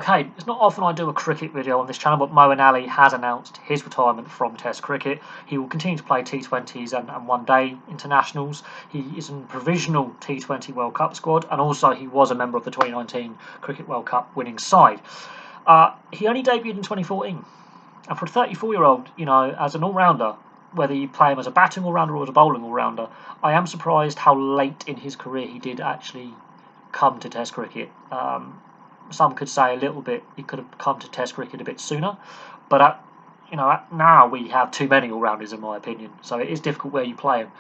Okay, it's not often I do a cricket video on this channel, but Moeen Ali has announced his retirement from Test cricket. He will continue to play T20s and one-day internationals. He is in provisional T20 World Cup squad, and also he was a member of the 2019 Cricket World Cup winning side. He only debuted in 2014, and for a 34-year-old, as an all-rounder, whether you play him as a batting all-rounder or as a bowling all-rounder, I am surprised how late in his career he did actually come to Test cricket. Some could say a little bit he could have come to Test cricket a bit sooner, but now we have too many all-rounders in my opinion. So it is difficult where you play him.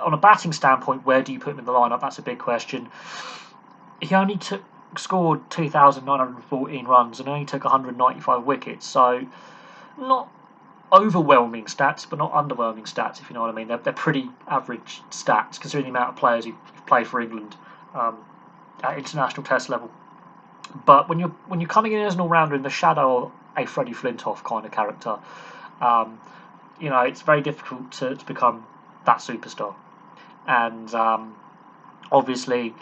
On a batting standpoint, where do you put him in the lineup? That's a big question. He only scored 2,914 runs and only took 195 wickets. So not overwhelming stats, but not underwhelming stats, if you know what I mean. They're pretty average stats considering the amount of players who've played for England at international Test level. But when you're coming in as an all-rounder in the shadow of a Freddie Flintoff kind of character, it's very difficult to become that superstar. And obviously,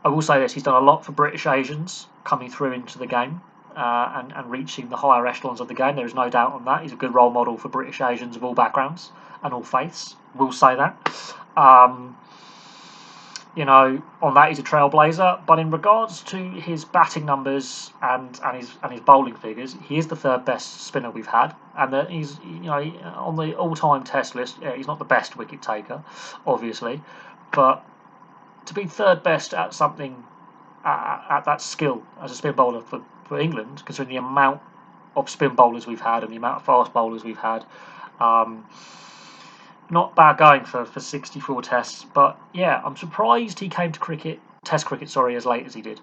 I will say this: he's done a lot for British Asians coming through into the game and reaching the higher echelons of the game. There is no doubt on that. He's a good role model for British Asians of all backgrounds and all faiths. We'll say that. On that he's a trailblazer, but in regards to his batting numbers and his bowling figures, he is the third best spinner we've had, and that he's on the all-time Test list. Yeah, he's not the best wicket taker, obviously, but to be third best at something at that skill as a spin bowler for England, considering the amount of spin bowlers we've had and the amount of fast bowlers we've had. Not bad going for 64 tests, but yeah, I'm surprised he came to Test cricket, as late as he did.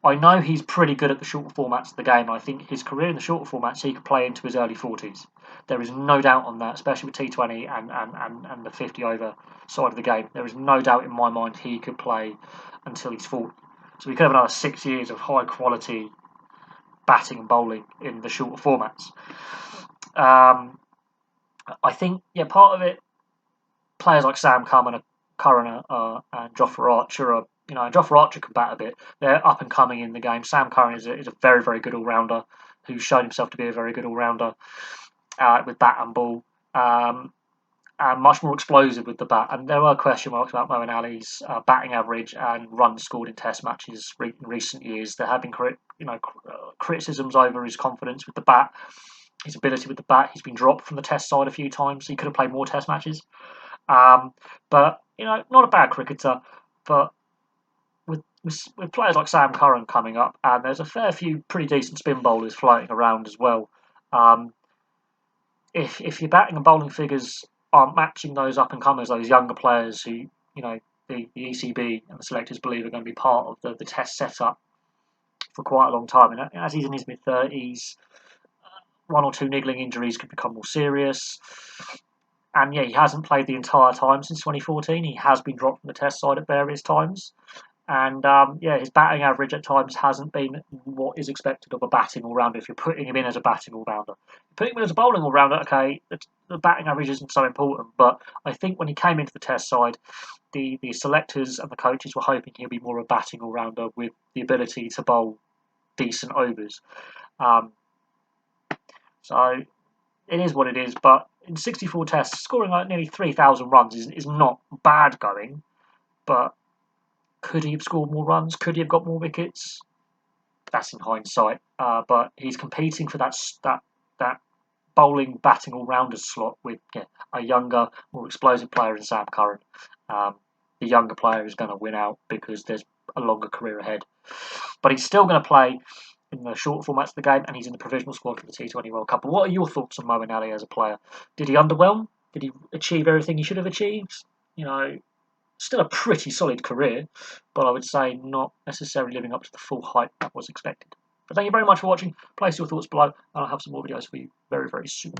I know he's pretty good at the shorter formats of the game. I think his career in the shorter formats he could play into his early 40s. There is no doubt on that, especially with T20 and the 50 over side of the game. There is no doubt in my mind he could play until he's 40. So we could have another 6 years of high quality batting and bowling in the shorter formats. I think, part of it, players like Sam Curran and Jofra Archer Jofra Archer can bat a bit. They're up and coming in the game. Sam Curran is a very, very good all-rounder who's shown himself to be a very good all-rounder with bat and ball, and much more explosive with the bat. And there were question marks about Moeen Ali's batting average and runs scored in Test matches in recent years. There have been criticisms over his confidence with the bat, his ability with the bat. He's been dropped from the Test side a few times, so he could have played more Test matches. But not a bad cricketer. But with players like Sam Curran coming up, and there's a fair few pretty decent spin bowlers floating around as well. If your batting and bowling figures aren't matching those up and comers, those younger players who the ECB and the selectors believe are going to be part of the Test setup for quite a long time, and as he's in his mid-30s. One or two niggling injuries could become more serious. And he hasn't played the entire time since 2014. He has been dropped from the Test side at various times. And his batting average at times hasn't been what is expected of a batting all-rounder if you're putting him in as a batting all-rounder. Putting him in as a bowling all-rounder, okay, the batting average isn't so important. But I think when he came into the Test side, the selectors and the coaches were hoping he'll be more of a batting all-rounder with the ability to bowl decent overs. So it is what it is, but in 64 tests, scoring like nearly 3,000 runs is not bad going, but could he have scored more runs? Could he have got more wickets? That's in hindsight, but he's competing for that bowling, batting all-rounder slot with a younger, more explosive player in Sam Curran. The younger player is going to win out because there's a longer career ahead. But he's still going to play in the short formats of the game, and he's in the provisional squad for the T20 World Cup. But what are your thoughts on Moeen Ali as a player? Did he underwhelm? Did he achieve everything he should have achieved? Still a pretty solid career, but I would say not necessarily living up to the full hype that was expected. But thank you very much for watching. Place your thoughts below, and I'll have some more videos for you very, very soon.